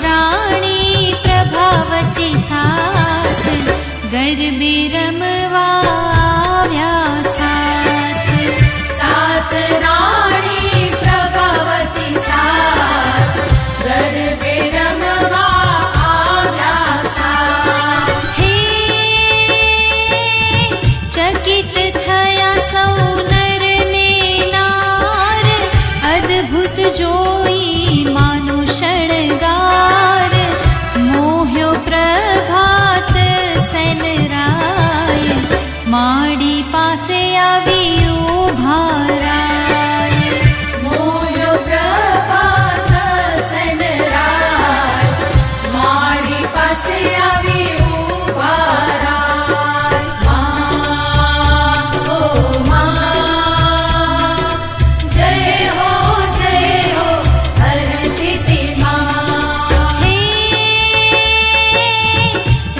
રાણી પ્રભાવતી સાથ ગરબે રમવા આવ્યા સાથ. સાત રાણી પ્રભાવતી સાથ ગરબે રમવા આવ્યા સાથ. હે ચકિત થયા સૌ નર ને નાર અદ્ભુત જોઈ માનો શણગાર મોહ્યો પ્રભાત સેનરાય માડી પાસે આવી ઊભા રાય. મોયો પ્રભાત સેનરાય માડી પાસે આવી ઊભા રાય. મા ઓ મા જય હો હરસિદ્ધિ મા. હે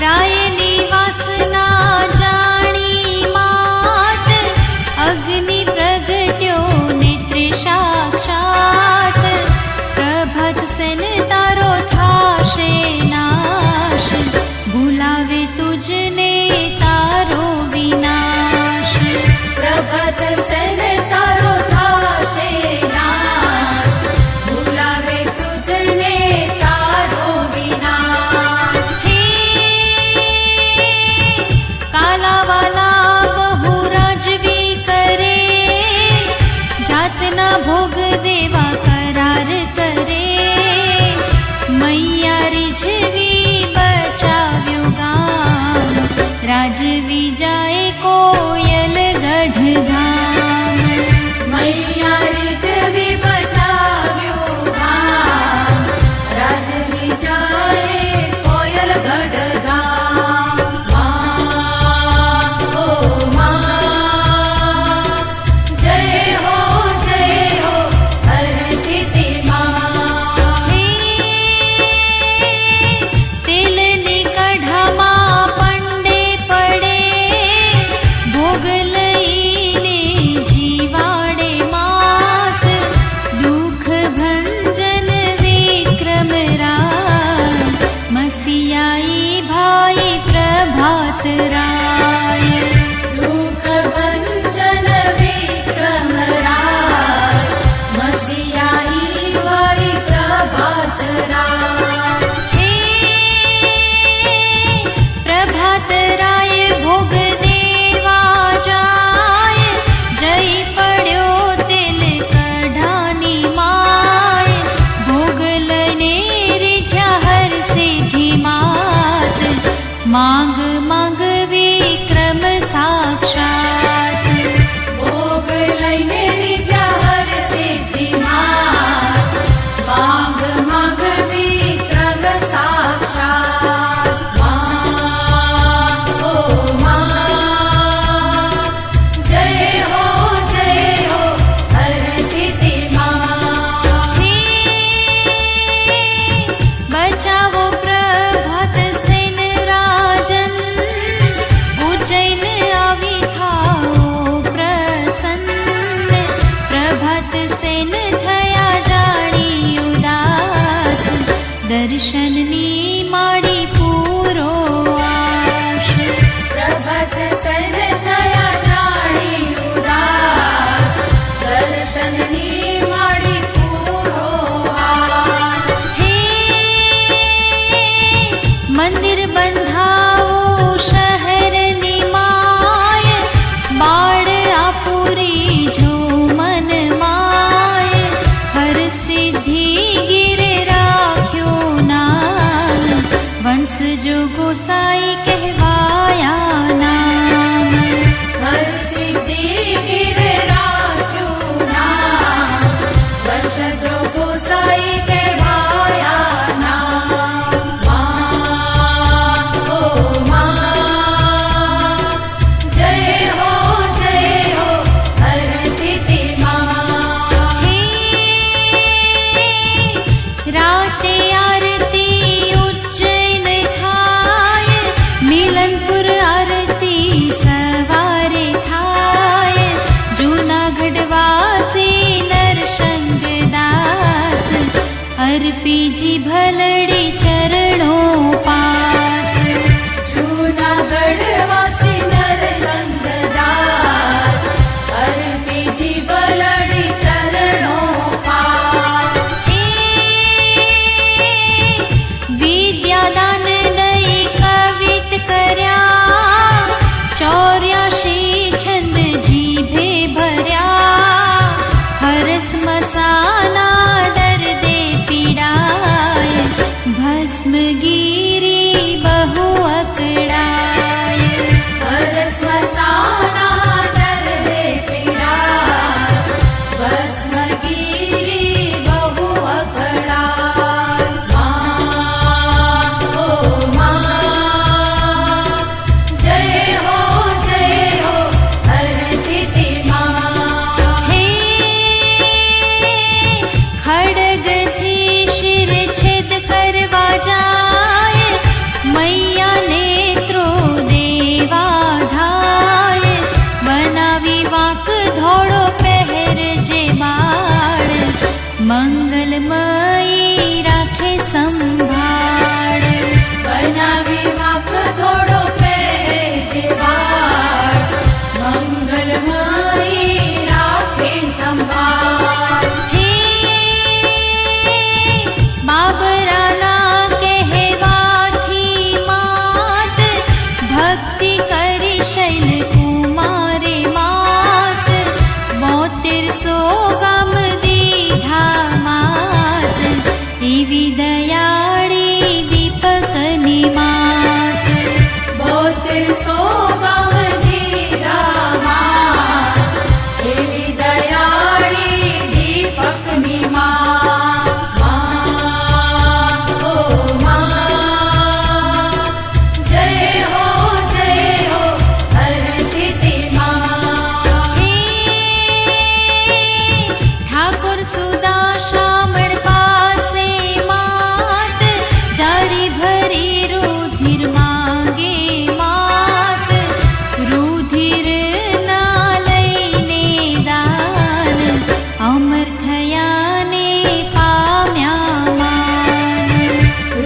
રાયની વાસના જાણી માત અગ્નિ પ્રગટ્યો નેત્રે સાક્ષાત પ્રભાત સેન તારો થાશે નાશ ભૂલાવે તુજને તારો વિનાશ. પ્રભાત સેન તારો થાશે નાશ ભૂલાવે તુજને તારો વિનાશ. હે કાલાવાલા બહુ રાજવી કરે જાતના ભોગ દેવા કરાર કરે મૈયા રીઝવી બચાવ્યો ગામ રાજવી જાય કોયલ ગઢ ધામ. મૈયા રીઝવી બચાવ્યો ગામ રાજવી જાય કોયલ ગઢ ધામ. મા ઓ મા જય હો હરસિદ્ધિ મા. હે તેલની કઢામાં પંડે પડે ભોગ લઈને જીવાડે માત દુઃખ ભંજન વિક્રમ રાય મસિયાઈ ભાઈ પ્રભાત રાય. દુઃખ ભંજન વિક્રમ રાય મસિયાઈ વારી પ્રભાત રાય. હે પ્રભાત રાય ભોગ દેવા જાય જય પડ્યો તેલ કઢાની માય ભોગ લઈને રીઝ્યા હરસિદ્ધિ માત માંગ માંગ વિક્રમ સાક્ષાત. ભોગ લઈને રીઝ્યા હરસિદ્ધિ માત માંગ માંગ વિક્રમ સાક્ષાત. મા ઓ મા જય હો હરસિદ્ધિ મા. હે બચાવો પ્રભાત સેન રાજન ઉજ્જૈન આવી થાઓ પ્રસન્ન પ્રભાત સેન થયા જાણી ઉદાસ દર્શનની માડી પૂરો આશ. પ્રભાત સેન થયા જાણી ઉદાસ દર્શનની માડી પૂરો આશ. હે મંદિર બંધાવો શહેરની માય બાળ આપુરી જો મન માય હરસિદ્ધિ ગીરે રાખ્યો નામ વંશજો ગોસાઈ કહેવાયા નામ. હરસિદ્ધિ ગીરે રાખ્યું નામ વંશજો ગોસાઈ કહેવાયા નામ. મા ઓ મા જય હો હરસિદ્ધિ મા. હે રાતે આરતી ઉજ્જૈન થાય गिरी बहु अकड़ाय हर स्मशाना जरवे पीड़ा भस्म गिरी बहु अकड़ाय माँ ओ माँ जय हो हर सिद्धि माँ हे खड्ग थी शिर छेद करवा जाय मैया नेत्रो देवा धाय बनावी वाक धोड़ो पहर जे बाळ मंगलमयी राखे संभाळ बनावी वाक थोड़ो पहर जे बाळ मंगलमयी राखे संभाळ हे बाबराना कहेवाथी मात भक्ति करी शैल कुमारे मात 72 गाम दीधा मात एवी दयाળી દીપકની માત 72 ગામ જીરા માત એવી દયાળી દીપકની માँ ओ माँ जय हो हर सिद्धि माँ हे ઠાકોર સુદા શામળ પાસે માત જારી ભરી રુધિર માંગે માત રુધિર ના લઈને દાન અમર થયાને પામ્યા માન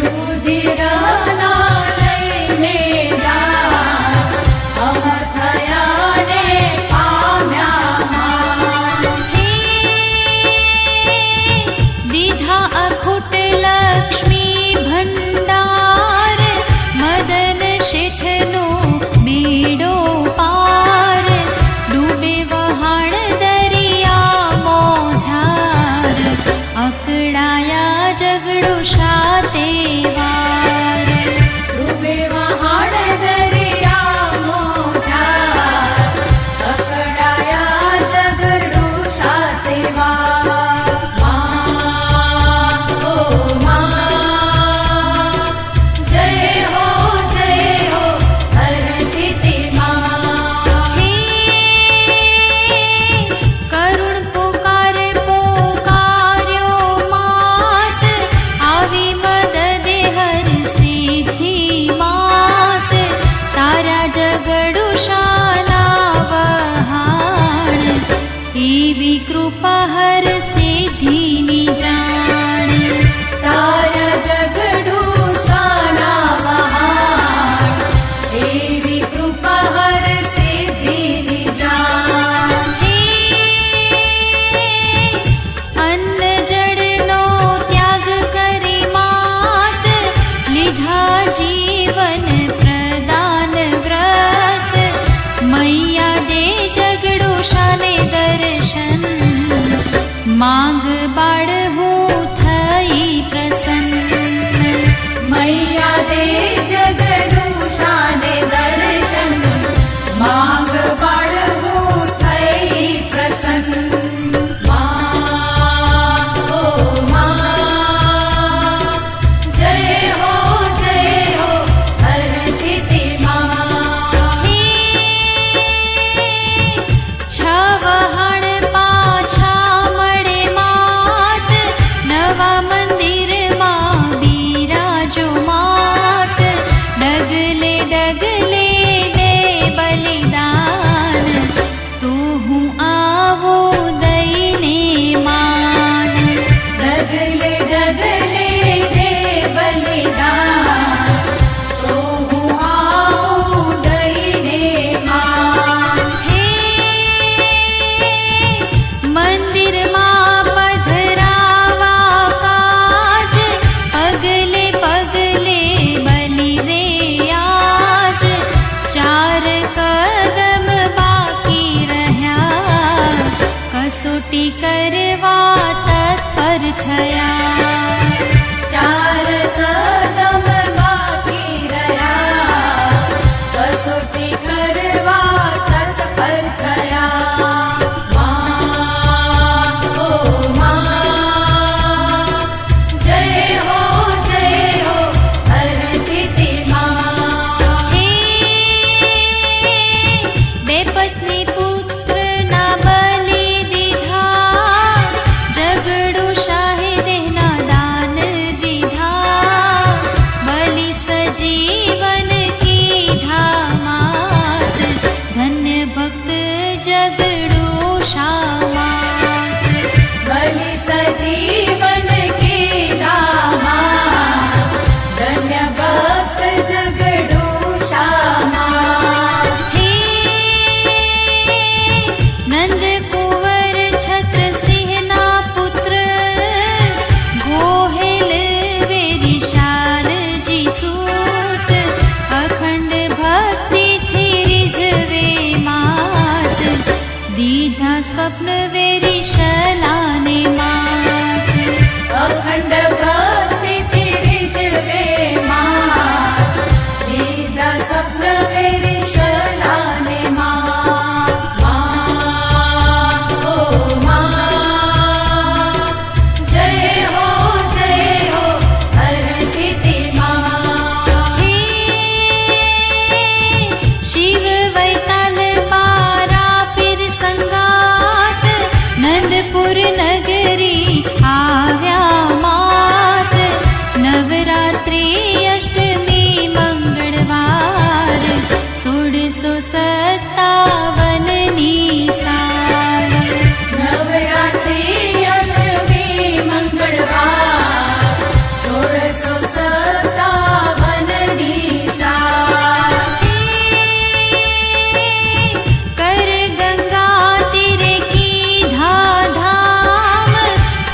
रुधिरना लઈને દાન અમર થયાને પામ્યા માँ हे दीधा अखुट लक्ष्मी भंडार मदन शेठनो बेड़ो पार डूबे वहाण दरिया मोझार अकड़ाया जगड़ो शाते वार ડૂબે વહાણ દરિયા મોજાર અકળાયા જગડું સાથે વાર માँ ओ माँ जय हो हर सिद्धि माँ हे करुण पुकार पोकार्यो मात आवी मददे हर सिद्धि मात तारा जगड़ु शाना वहाण एवी कृपा हर सिद्धिनी जाण તાર જગડું શાના વહાણ એવી કૃપા હર સિદ્ધિની જાણ हे अन्न जड़नो त्याग करी मात लीधा जीवन प्रदान व्रत मैया दे जगड़ो शाने दर्शन मांग बाळ हूँ थई प्रसन्न મૈયા દે જગડું શાને દર્શન માંગ બાળવું થઈ પ્રસન્ન માँ ओ माँ जय हो रम्य भक्त जगडू श्यामा हे नंद कुंवर छत्र सिंहना पुत्र गोहेल वेरिशाल जी सूत अखंड भक्ति थी रिझवे मात दीधा स्वप्न वेरिशलाने मात अखंड भक्ति तेरी जवे मात दीदा स्वप्न मेरी शलाने माँ ओ माँ जय हो हर सिद्धि माँ हे शिव वैताल पारा पीर संगात नंदपुर नगरी आव्या मात नवरात्रि अष्टमी मंगलवार 1657 निसार नवरात्रि अष्टमी मंगलवार 1657 निसार कर गंगा तीरे की धाम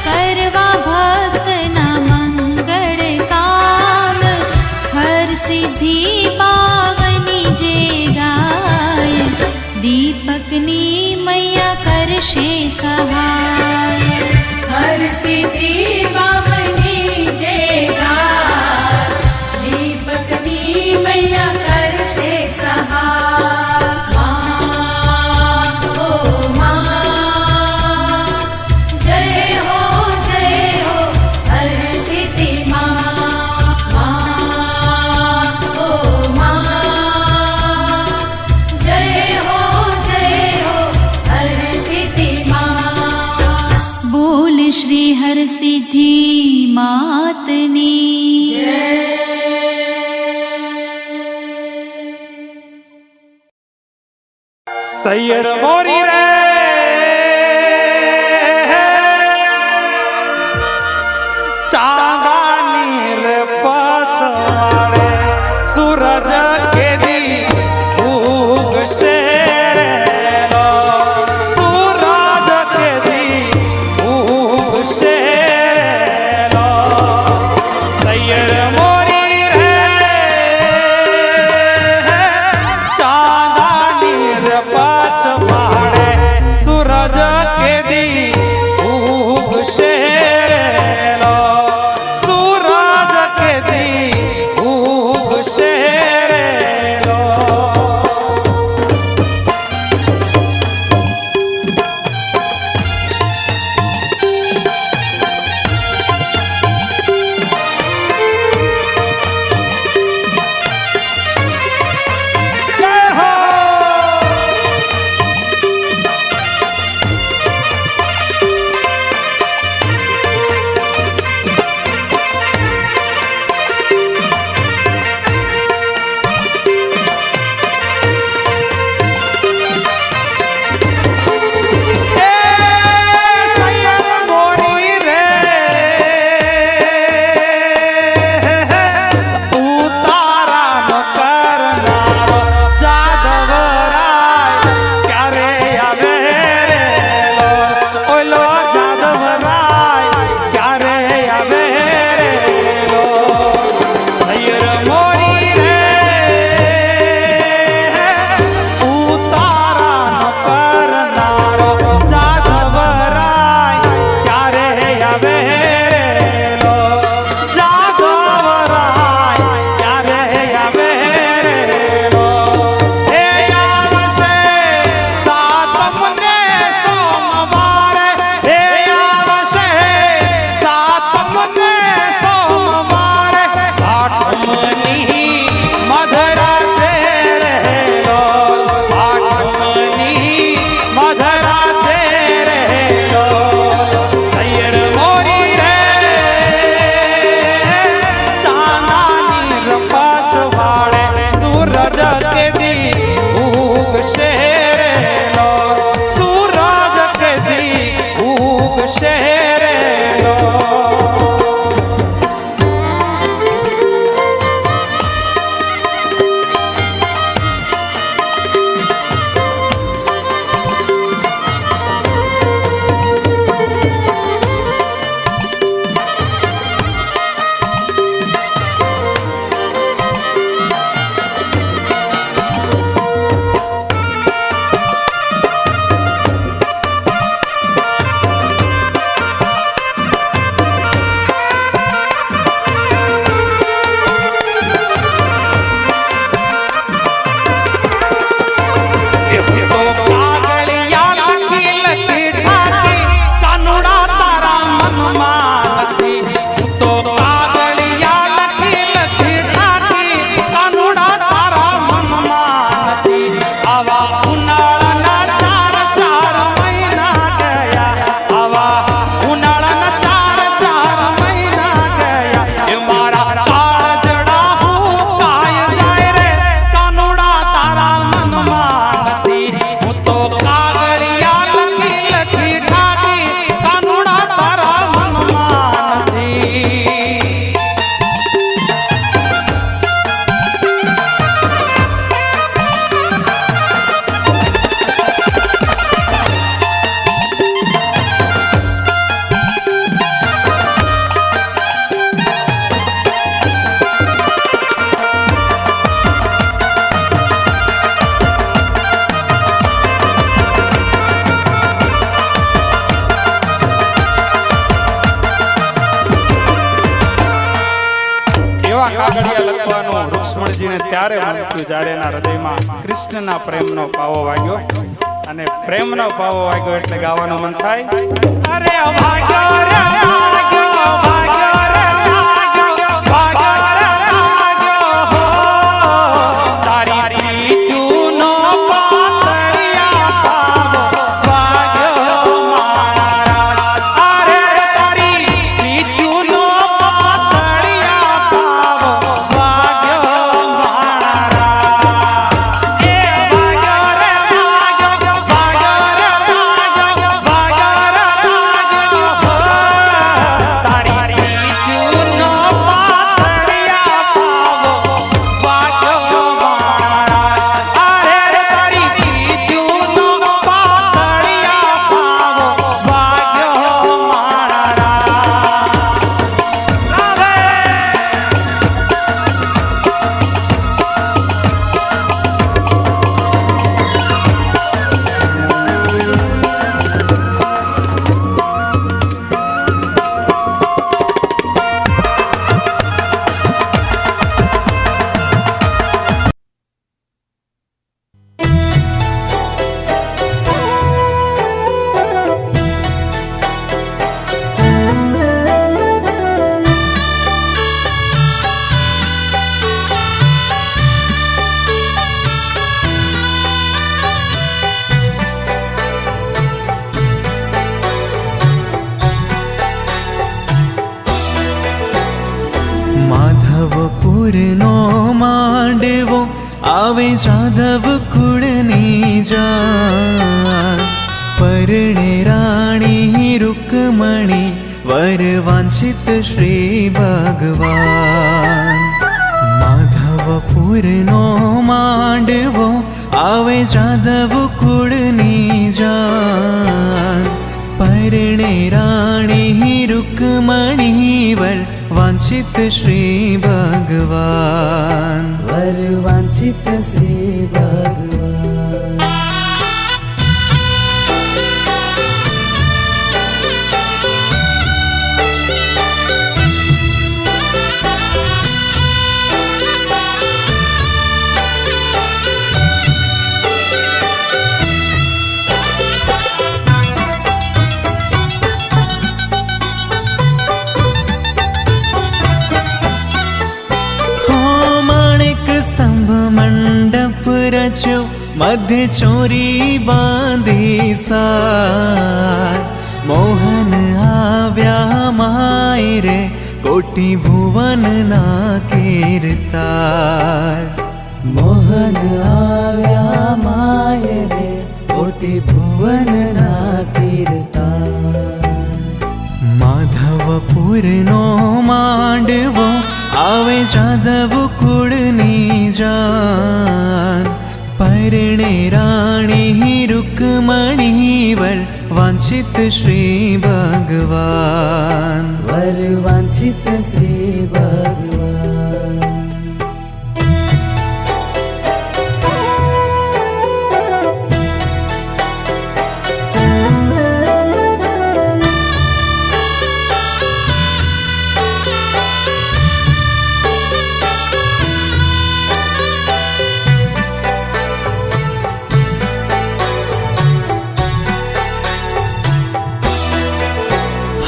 करवा भक्त न मंगल काम हर सिद्धि पावनी जे गाय दीपकनी मैया करशे सहाय हर सिद्धि बावनी जे गाय दीपकनी मैया कर से सहाय ओ माँ जय हो हर सिद्धि माँ ओ माँ जय हो हर सिद्धि माँ बोल श्री हर सिद्धि मातनी सैयर मोरी रे चांदानी रे पछवाड़े सूरज के दी उगशे लो सूरज के दी उगशे लो सैयर मोरी रे चांदानी रे पछवाड़े ઘડિયા લખવાનું રૂક્ષ્મણજીને ત્યારે મૂક્યું જ્યારે એના હૃદયમાં કૃષ્ણના પ્રેમનો પાવો વાગ્યો અને પ્રેમનો પાવો વાગ્યો એટલે ગાવાનું મન થાય અરે ભાગ્યો રે ભાગ્યો ભાગ્યો રે ભાગ્યો ભાગ્યો રે ભાગ્યો હો તારી પ્રીતિનો પાતળિયા પાવો ભાગ્યો મારા અરે તારી પ્રીતિનો પાતળિયા પાવો ભાગ્યો મારા એ ભાગ્યો રે ભાગ્યો ભાગ્યો રે ભાગ્યો ભાગ્યો રે ભાગ્યો હો તારી પ્રીતિનો પાતળિયા પાવો ભાગ્યો મારા અરે તારી પ્રીતિનો પાતળિયા પાવો ભાગ્યો મારા રાધે માધવપુરનો માંડવો આવે જાદવ કુળની જાન પરણે રાણી રૂકમણી વર વાંછિત શ્રી ભગવાન માધવપુરનો માંડવો આવે જાદવ કુળની જાન પરણે રાણી રૂકમણી વર વાંછિત શ્રી ભગવાન वर वांछित श्री भगवान હો માણેક સ્તંભ મંડપ રચ્યો મધ્ય ચોરી બાંધી સાર મોહન આવ્યા માય રે કોટી ભુવન ના કીર્તાર मोहन आव्या माय रे कोटि भुवन ना कीर्ता માધવપુરનો માંડવો આવે જાદવ કુળની જાન પરણે રાણી રૂકમણી વર વાંછિત શ્રી ભગવાન वर वांछित श्री भगवान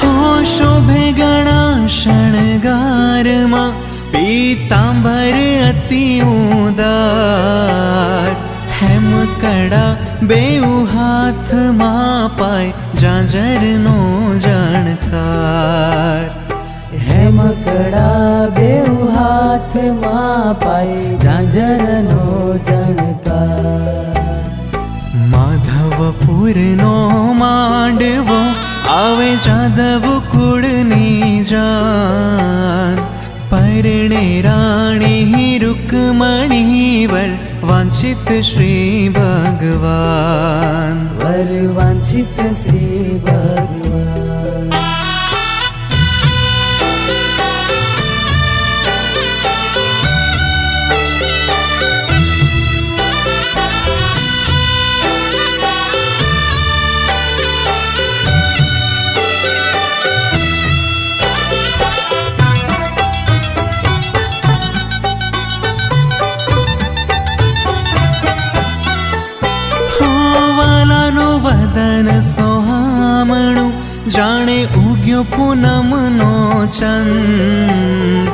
હો શોભે ઘણા શણગારમાં પીતાંબર અતિ ઉદાર હેમ કડા બેઉ હાથમાં પાય જાંજરનો જણકાર हेम कड़ा बेउ हाथ मां पाए झांझर नो जणकार માધવપુરનો માંડવો આવે જાદવ કુળની જાન પરણે રાણી રૂકમણી વર વાંછિત શ્રી ભગવાન वर वांछित श्री भगवान જાણે ઉગ્યો પૂનમનો ચંદ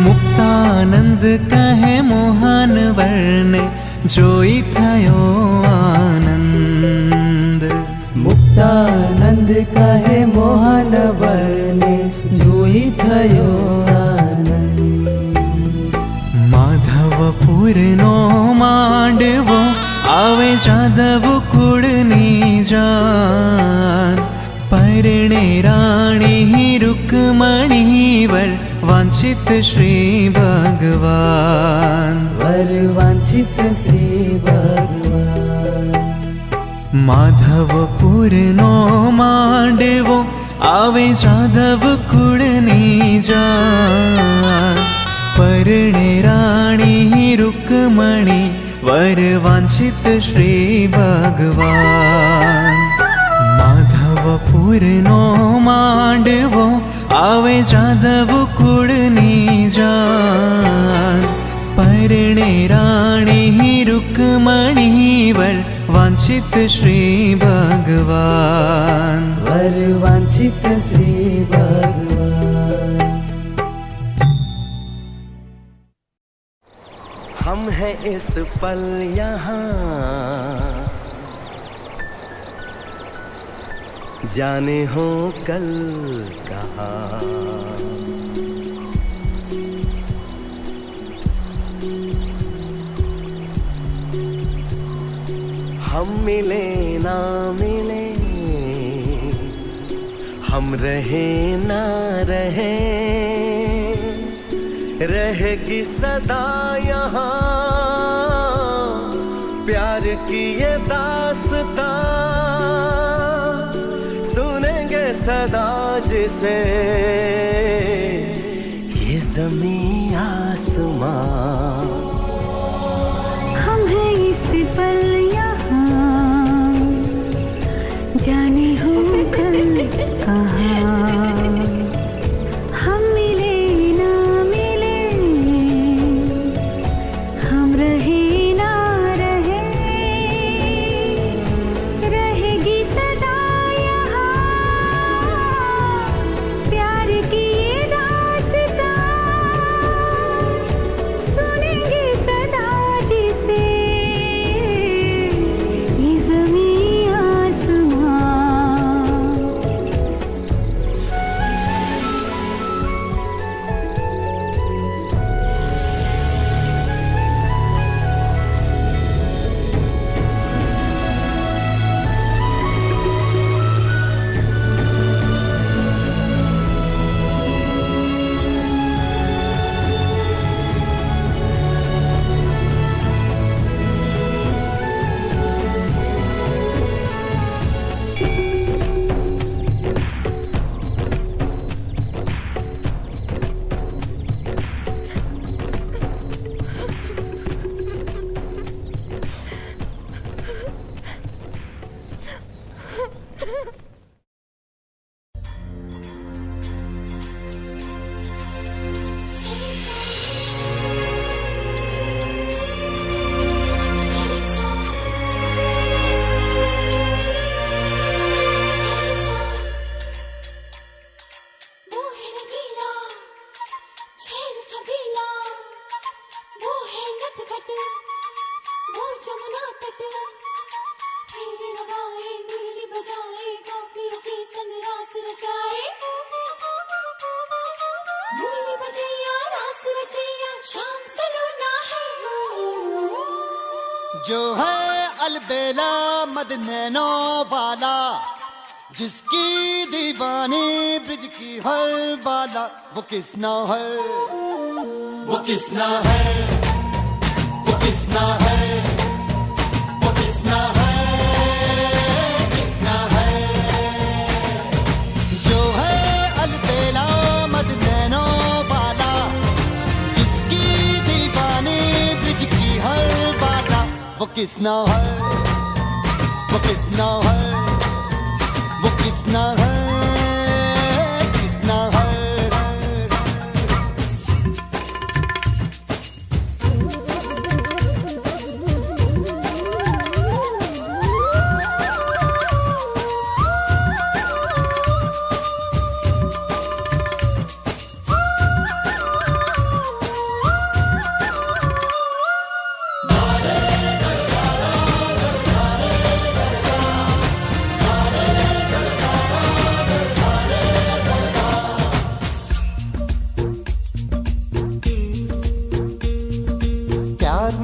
મુક્તાનંદ કહે મોહન વર્ણે જોઈ થયો આનંદ મુક્તાનંદ કહે મોહન વર્ણે જોઈ થયો આનંદ માધવપુરનો માંડવો આવે જાદવ કુળની જાન પરણે રાણી રૂકમણી વર વાંછિત શ્રી ભગવાન વર વાંછિત શ્રી ભગવાન માધવપુરનો માંડવો આવે જાદવ કુળની જાન પરણે રાણી રૂકમણી વર વાંછિત શ્રી ભગવાન માધવપુરનો માંડવો આવે જાદવ કુળની જાન પરણે રાણી રૂકમણી વર વાંછિત શ્રી ભગવાન વર વાંછિત શ્રી ભગવાન हम हैं इस पल यहाँ जाने हो कल कहाँ हम मिले ना मिले हम रहे ना रहे रहेगी सदा यहाँ प्यार की ये दास्तां सुनेंगे सदा जिसे ये ज़मीं आसमां हम हैं इस पल यहाँ जाने हो कल कहाँ हम मिले ना मिले हम रहे ना रहे रहेगी सदा यहाँ प्यार की ये दास्तां सुनेंगे सदा जिसे ये ज़मीं आसमां वो है रंगीला शेर छबीला वो है नटखट वो जमुना तट फेरे लगाए मुरली बजाए गोपियों के संग रास रचाए मुरली बजैया रास रचैया शाम सलोना है जो है अलबेला मद नैनो वाला जिसकी दीवानी ब्रिज की हर बाला वो किसना है वो किसना है वो किसना है वो किसना है किसना है जो है अलबेला मद नैनो वाला जिसकी दीवानी ब्रिज की हर बाला वो किसना है वो किसना है वो किसना है किसना है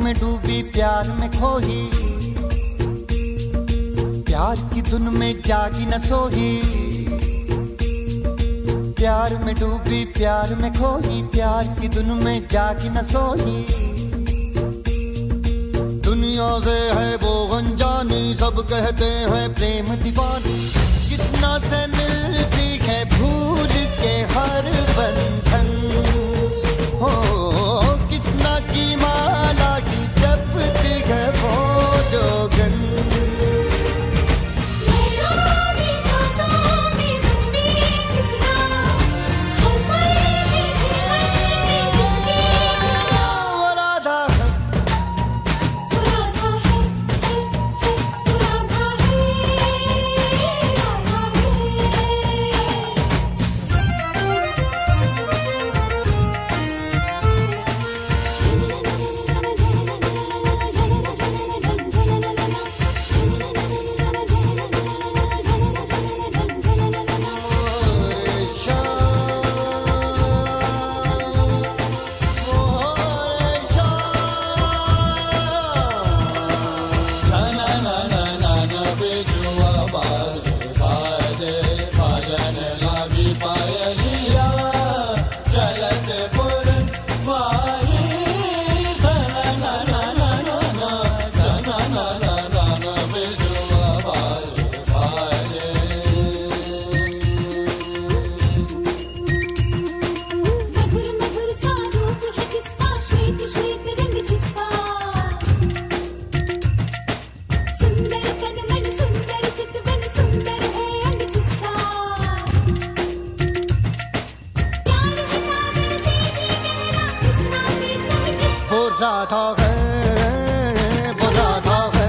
में डूबी प्यार में खोही, प्यार की धुन में जागी न सोही। प्यार में डूबी प्यार में खोही, प्यार की धुन में जागी न सोही। दुनिया से है वो अनजानी, सब कहते हैं प्रेम दीवानी। किसना से मिलती है भूल के हर बंधन, हो किसना की माला की जपती है वो जोगन। राधा है, वो राधा है,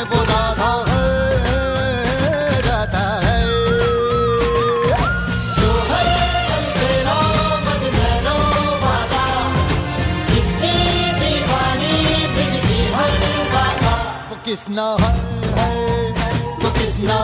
वो राधा है, राधा है। जो है अलबेला मदनैनो वाला, जिसकी दीवानी ब्रिज की हर गाथा। वो किसना है, वो किसना